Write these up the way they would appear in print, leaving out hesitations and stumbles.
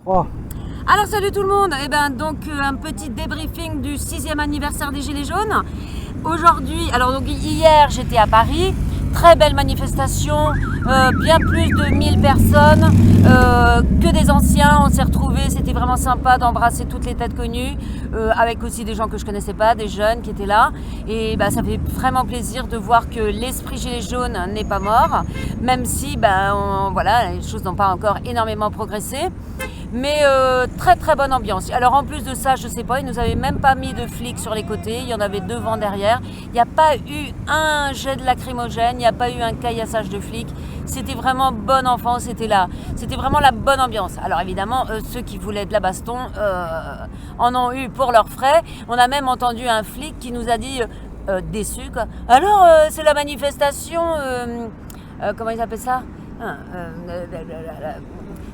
Oh, Alors salut tout le monde, un petit débriefing du 6e anniversaire des Gilets jaunes. Aujourd'hui, hier j'étais à Paris, très belle manifestation, bien plus de 1000 personnes que des anciens. On s'est retrouvés, c'était vraiment sympa d'embrasser toutes les têtes connues, avec aussi des gens que je connaissais pas, des jeunes qui étaient là. Et ça fait vraiment plaisir de voir que l'esprit Gilets jaunes n'est pas mort, même si les choses n'ont pas encore énormément progressé. Mais très très bonne ambiance. Alors en plus de ça, je sais pas, ils nous avaient même pas mis de flics sur les côtés, il y en avait devant, derrière. Il n'y a pas eu un jet de lacrymogène, il n'y a pas eu un caillassage de flics. C'était vraiment bon enfant, c'était vraiment la bonne ambiance. Alors évidemment, ceux qui voulaient de la baston en ont eu pour leurs frais. On a même entendu un flic qui nous a dit, déçu quoi. Alors c'est la manifestation, comment ils appellent ça?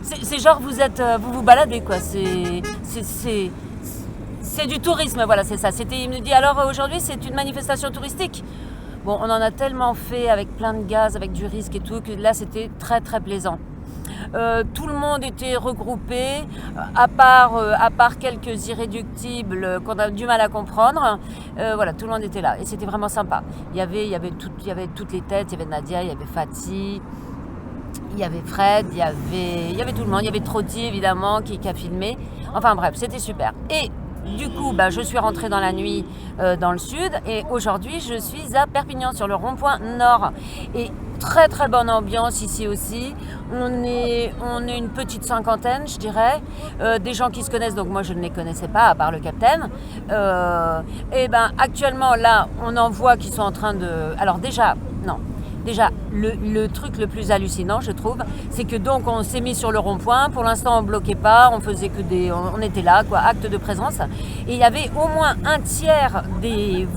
C'est genre vous vous baladez quoi, c'est du tourisme, voilà, c'est ça. Il me dit alors aujourd'hui c'est une manifestation touristique. Bon, on en a tellement fait avec plein de gaz, avec du risque et tout, que là c'était très très plaisant. Tout le monde était regroupé, à part quelques irréductibles qu'on a du mal à comprendre. Voilà, tout le monde était là et c'était vraiment sympa. Il y avait toutes les têtes, il y avait Nadia, il y avait Fatih. Il y avait Fred, il y avait tout le monde, il y avait Trotti évidemment qui a filmé. Enfin bref, c'était super. Et du coup, je suis rentrée dans la nuit dans le sud et aujourd'hui je suis à Perpignan sur le rond-point nord. Et très très bonne ambiance ici aussi. On est une petite cinquantaine, je dirais, des gens qui se connaissent, donc moi je ne les connaissais pas à part le capitaine. Actuellement là, on en voit qui sont en train de... Alors déjà, le truc le plus hallucinant, je trouve, c'est que donc on s'est mis sur le rond-point. Pour l'instant, on bloquait pas, on faisait que on était là, quoi, acte de présence. Et il y avait au moins un tiers des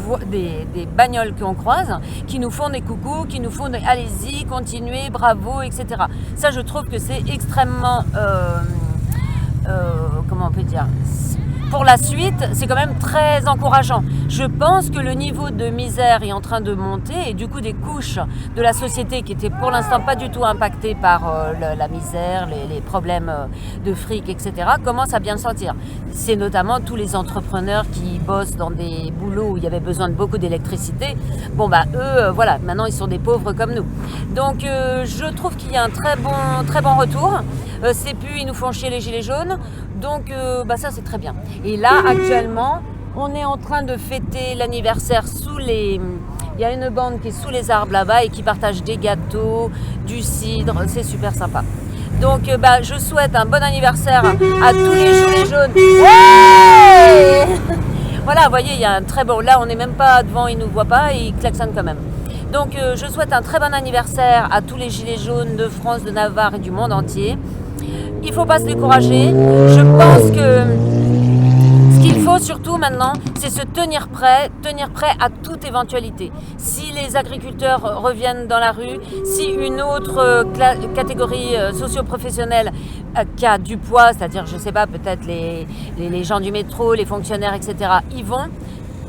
bagnoles qu'on croise qui nous font des coucous, qui nous font des allez-y, continuez, bravo, etc. Ça, je trouve que c'est extrêmement, comment on peut dire, pour la suite, c'est quand même très encourageant. Je pense que le niveau de misère est en train de monter et du coup des couches de la société qui étaient pour l'instant pas du tout impactées par la misère, les problèmes de fric, etc. commencent à bien le sentir. C'est notamment tous les entrepreneurs qui bossent dans des boulots où il y avait besoin de beaucoup d'électricité. Eux, voilà, maintenant ils sont des pauvres comme nous. Donc je trouve qu'il y a un très bon retour. C'est plus, ils nous font chier les gilets jaunes. Donc ça c'est très bien. Et là actuellement on est en train de fêter l'anniversaire il y a une bande qui est sous les arbres là-bas et qui partage des gâteaux, du cidre, c'est super sympa. Donc je souhaite un bon anniversaire à tous les gilets jaunes. Ouais. Voilà, vous voyez, il y a un très bon... Là on n'est même pas devant, ils ne nous voient pas et ils klaxonnent quand même. Donc je souhaite un très bon anniversaire à tous les gilets jaunes de France, de Navarre et du monde entier. Il ne faut pas se décourager. Je pense que ce qu'il faut surtout maintenant, c'est se tenir prêt à toute éventualité. Si les agriculteurs reviennent dans la rue, si une autre catégorie socio-professionnelle qui a du poids, c'est-à-dire, je ne sais pas, peut-être les gens du métro, les fonctionnaires, etc., y vont.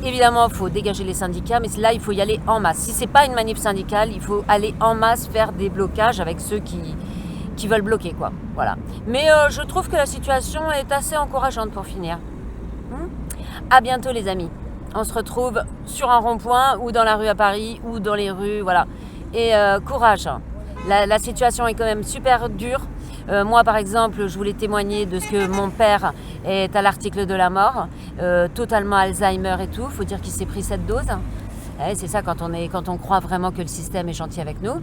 Évidemment, il faut dégager les syndicats, mais là, il faut y aller en masse. Si ce n'est pas une manif syndicale, il faut aller en masse faire des blocages avec ceux qui veulent bloquer, quoi. Voilà. Mais je trouve que la situation est assez encourageante pour finir. À bientôt les amis. On se retrouve sur un rond-point ou dans la rue à Paris ou dans les rues, voilà. Et courage. La situation est quand même super dure. Moi par exemple, je voulais témoigner de ce que mon père est à l'article de la mort, totalement Alzheimer et tout. Il faut dire qu'il s'est pris cette dose. C'est ça quand on croit vraiment que le système est gentil avec nous.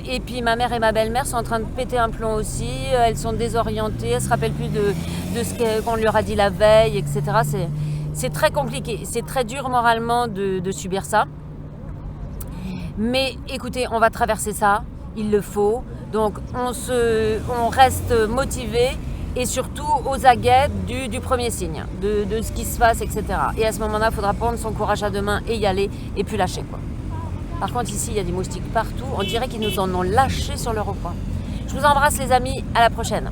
Et puis ma mère et ma belle-mère sont en train de péter un plomb aussi. Elles sont désorientées, elles ne se rappellent plus de ce qu'on leur a dit la veille, etc. C'est très compliqué, c'est très dur moralement de subir ça. Mais écoutez, on va traverser ça, il le faut. Donc on reste motivé et surtout aux aguets du premier signe, de ce qui se passe, etc. Et à ce moment-là, il faudra prendre son courage à deux mains et y aller et puis lâcher, quoi. Par contre, ici, il y a des moustiques partout. On dirait qu'ils nous en ont lâché sur le rond-point. Je vous embrasse les amis, à la prochaine.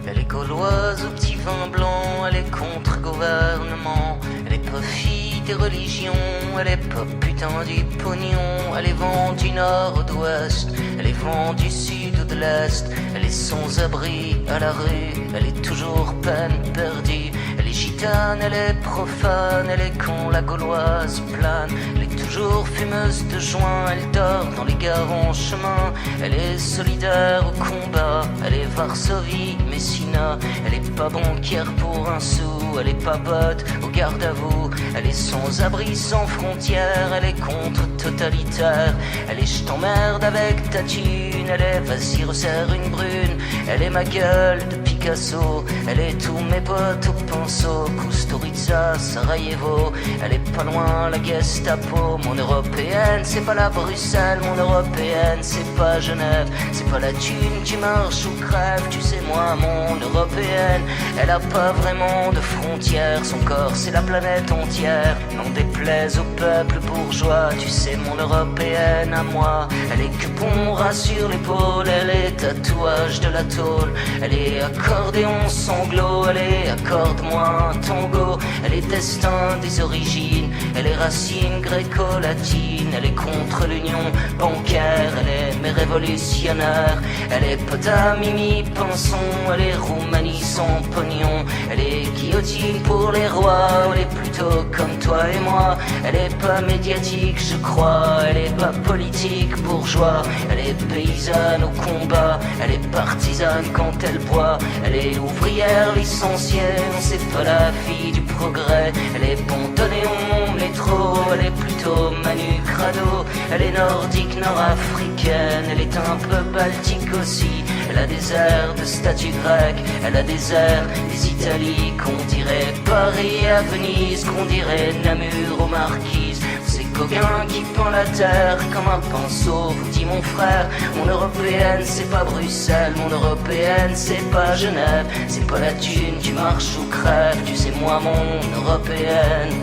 Elle est gauloise au petit vin blanc, elle est contre-gouvernement, elle est pas fille des religions. Elle est pas putain du pognon. Elle est vent du nord ou d'ouest. Elle est vent du sud ou de l'est. Elle est sans abri à la rue. Elle est toujours peine perdue. Elle est gitane, elle est profane. Elle est con, la gauloise plane. Elle est toujours fumeuse de joint. Elle dort dans les gares en chemin. Elle est solidaire au combat. Elle est Varsovie, Messina. Elle est pas banquière pour un sou. Elle est pas pote au garde à vous. Elle est sans abri, sans frontières. Elle est contre-totalitaire. Elle est je t'emmerde avec ta thune. Elle est vas-y resserre une brune. Elle est ma gueule de Picasso. Elle est tous mes potes au pinceau. Kusturica, Sarajevo. Elle est pas loin la Gestapo. Mon européenne c'est pas la Bruxelles. Mon européenne c'est pas Genève. C'est pas la thune qui marche ou crève. Tu sais moi mon européenne, elle a pas vraiment de frontières. Son corps c'est la planète entière. N'en déplaise au peuple bourgeois. Tu sais mon européenne à moi, elle est que bon ras sur l'épaule. Elle est tatouage de la tôle. Elle est accordéon sanglot. Elle est accorde-moi un tango. Elle est destin des origines. Elle est racine gréco-latine. Elle est contre l'union bancaire. Elle est mais révolutionnaire. Elle est pote à Mimi Pinson. Elle est Roumanie sans pognon. Elle est guillotine pour les rois. Elle est plutôt comme toi et moi. Elle est pas médiatique je crois. Elle est pas politique bourgeois. Elle est paysanne au combat. Elle est partisane quand elle boit. Elle est ouvrière licenciée. Non c'est pas la fille du progrès. Elle est pontonéon métro. Elle est plutôt Manu Crado. Elle est nordique nord-africaine. Elle est un peu baltique aussi. Elle a des airs de statue grecque. Elle a des airs des Italies qu'on dirait Paris à Venise, qu'on dirait Namur aux Marquises. Ces coquins qui pendent la terre comme un pinceau. Vous dit mon frère, mon européenne c'est pas Bruxelles. Mon européenne c'est pas Genève. C'est pas la thune, tu marches ou crèves. Tu sais moi mon européenne.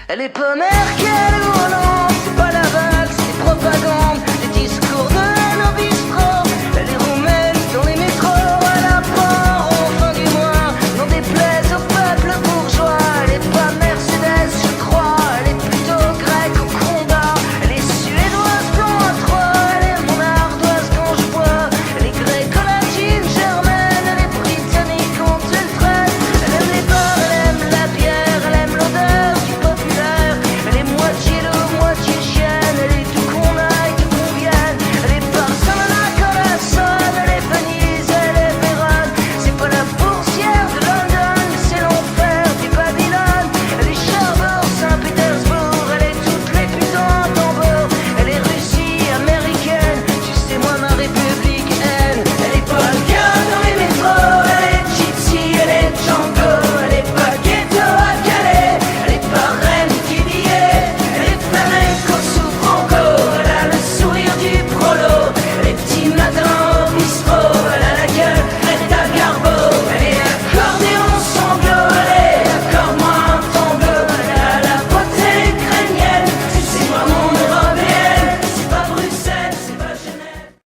Elle est pas Merkel ou Hollande. C'est pas la vague, c'est propagande.